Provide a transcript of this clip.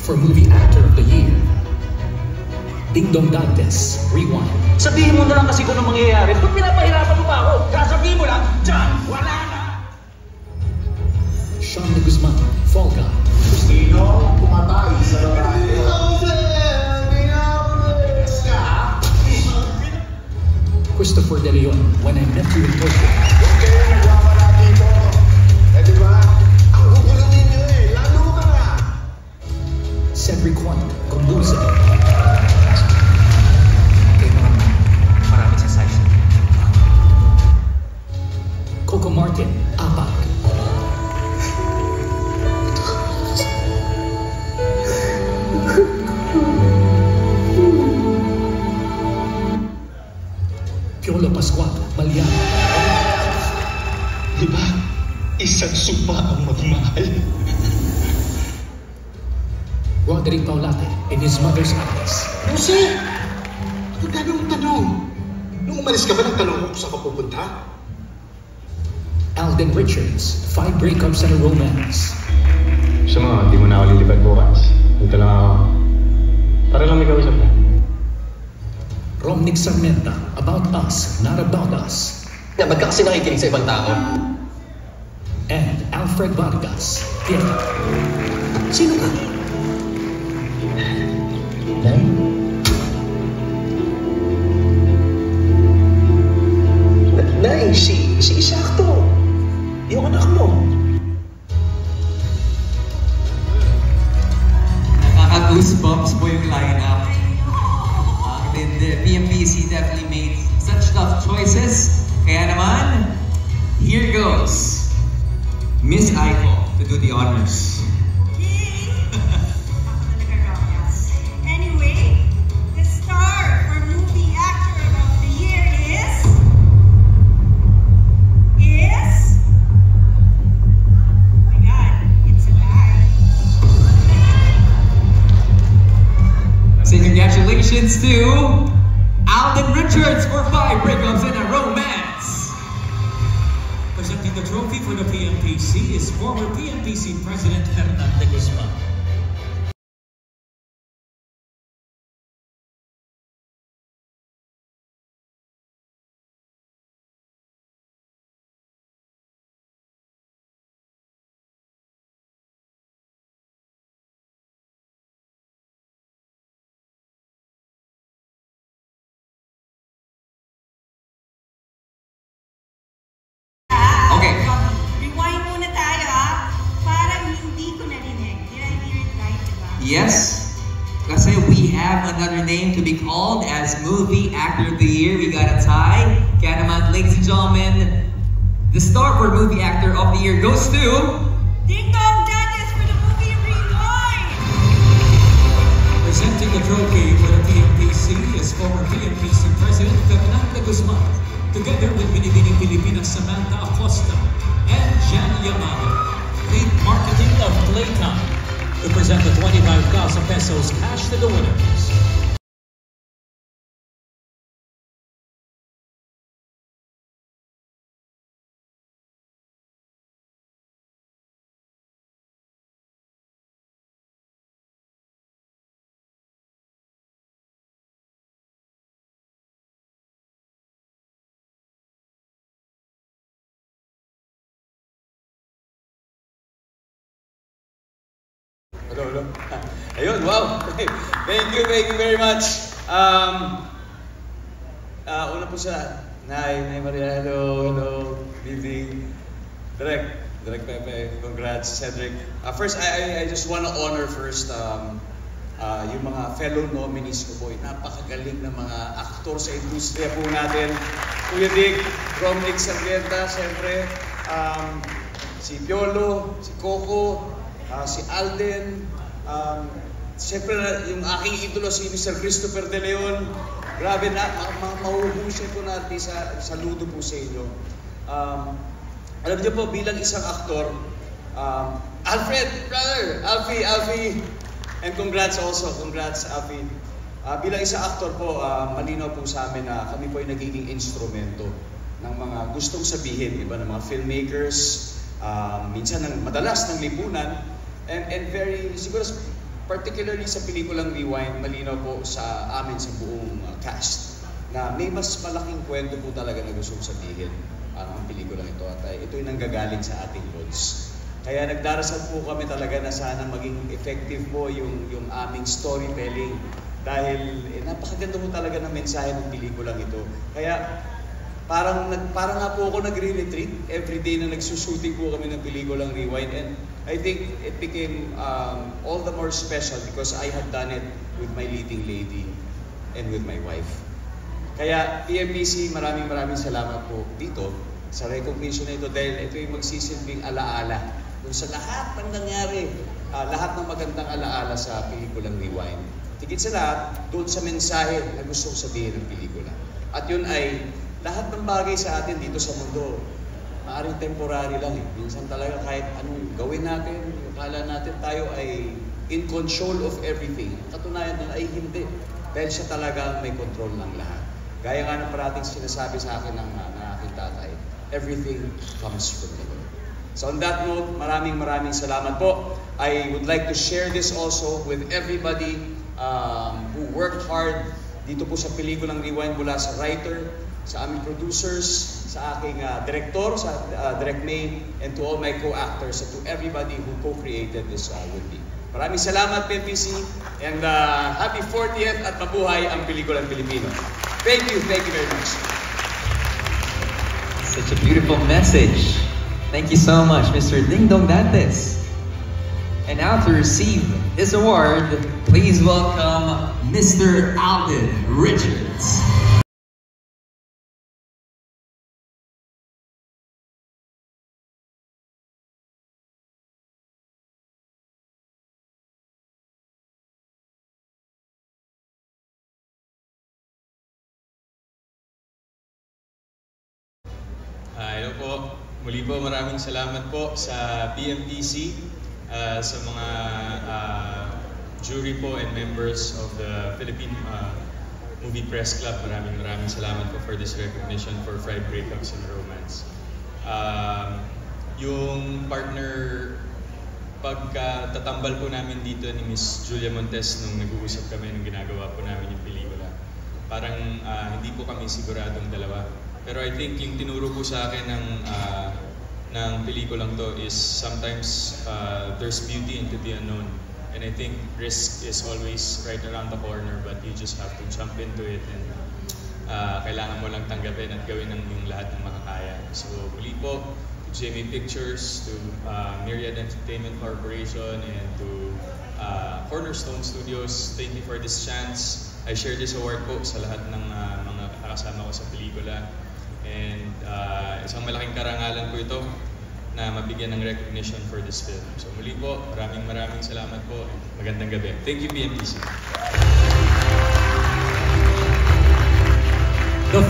for Movie Actor of the Year. Ding Dong Dantes, Rewind. Sabihin mo na lang kasi kung anong mangyayari. Ba't pinapahirapan mo pa ako? Sasabihin mo lang, dyan, wala na! Sean de Guzman, Fall Guy. Sino pumatay sa lalaki? Christopher De Leon, When I Met You in Tokyo. Okay, nagwawala dito. Eh diba? Ang guguluhin nyo lalo ka na. Cedric Juan, Conduza. Marami sa size. Coco Martin, Apag. Piolo Pascual, Malian. Diba? Isang sumpa ang magmahal. Roderick Paulate, In His Mother's Eyes. Jose! Ano tanong? Nung umalis ka ba ng tanong kung saan ka pupunta? Alden Richards, 5 Breakups and a Romance. Gusto mo, di mo na ako lilipad bukas. Dito lang ako. Para lang may kausap na. Romnick Sarmenta, About Us, Not About Us. Ba't ka kasi nakikinig sa ibang tao? And Alfred Vargas, Theater. Sino ka? Nay? Nay, si Isakto. Yung anak mo. Nakaka-goosebumps po yung lineup. The PMPC definitely made such tough choices. Kaya naman, here goes Miss Aiko to do the honors. Anyway, the star for Movie Actor of the Year is... Oh my God, it's a guy. Say congratulations to Alden Richards for 5 Breakups and a Romance. Presenting the trophy for the PMPC is former PMPC President Hernan de Guzman. Rewind muna tayo Parang hindi ko narinig. Did I hear it right, diba? Yes, kasi we have another name to be called as Movie Actor of the Year. We got a tie. Kaya naman, ladies and gentlemen, the star for Movie Actor of the Year goes to... Ding Dong Dantes for the movie Rewind! Presenting the trophy for the PMPC is former PMPC President Fernando Guzman, together with Binibining Pilipinas Samantha Acosta and Jan Yamada. Lead marketing of Playtime to present the 25,000 pesos cash to the winners. Hello. Ayun, wow. Thank you very much. Una po sa Nay Maria, hello, good evening. Direk Pepe, congrats, Cedric. First, I just want to honor first yung mga fellow nominees ko po. Napakagaling na mga aktor sa industriya po natin. Kuya Dick, Romnick Sargenta, siyempre, si Piolo, si Coco, si Alden, siyempre yung aking idolo si Mr. Christopher De Leon. Grabe na, mahuhusay po natin saludo po sa inyo. Alam niyo po, bilang isang aktor, Alfred, brother, Alfie, and congrats Alfie. Bilang isang aktor po, malinaw po sa amin na kami po ay nagiging instrumento ng mga gustong sabihin, iba ng mga filmmakers, minsan madalas ng lipunan, and very, siguro particularly sa pelikulang Rewind, malinaw po sa amin sa buong cast na may mas malaking kwento po talaga na gustong sabihin ang pelikulang ito at ito'y nanggagaling sa ating lods. Kaya nagdarasal po kami talaga na sana maging effective po yung aming storytelling dahil napakaganda po talaga ng mensahe ng pelikulang ito. Kaya parang nga po ako nagre-retreat every day na nagsushooting po kami ng pelikulang Rewind, and I think it became all the more special because I had done it with my leading lady and with my wife. Kaya PMPC, maraming salamat po dito sa recognition na ito dahil ito yung magsisilbing alaala kung sa lahat ng nangyari, lahat ng magandang alaala sa pelikulang Rewind. Tigit sa lahat, doon sa mensahe na gustong sabihin ng pelikula. At yun ay lahat ng bagay sa atin dito sa mundo, maaaring temporary lang eh. Minsan talaga kahit anong gawin natin, akala natin tayo ay in control of everything. Katunayan nun ay hindi. Dahil siya talaga may control ng lahat. Gaya nga ng parating sinasabi sa akin ng aking tatay, everything comes from the Lord. So on that note, maraming salamat po. I would like to share this also with everybody who worked hard dito po sa pelikulang Rewind, mula sa writer, sa aming producers, sa aking director, sa Direct May, and to all my co-actors, and to everybody who co-created this with me. Maraming salamat, PMPC, and happy 40th at mabuhay ang pelikulang Pilipino. Thank you very much. Such a beautiful message. Thank you so much, Mr. Ding Dong Dantes. And now to receive this award, please welcome Mr. Alden Richards. Hello po. Muli po, maraming salamat po sa PMPC, sa mga jury po and members of the Philippine Movie Press Club. Maraming salamat po for this recognition for 5 Breakups in Romance. Yung partner, pagkatatambal po namin dito ni Miss Julia Montes nung nag-uusap kami nung ginagawa po namin yung pelikula, parang hindi po kami siguradong dalawa. Pero I think yung tinuro po sa akin ng pelikulang to is sometimes there's beauty into the unknown. And I think risk is always right around the corner, but you just have to jump into it, and kailangan mo lang tanggapin at gawin yung lahat ng makakaya. So muli po, to JMA Pictures, to Myriad Entertainment Corporation, and to Cornerstone Studios, thank you for this chance. I share this award po sa lahat ng mga kasama ko sa pelikula. And isang malaking karangalan po ito na mabigyan ng recognition for this film. So muli po, maraming salamat po. Magandang gabi. Thank you, PMPC. The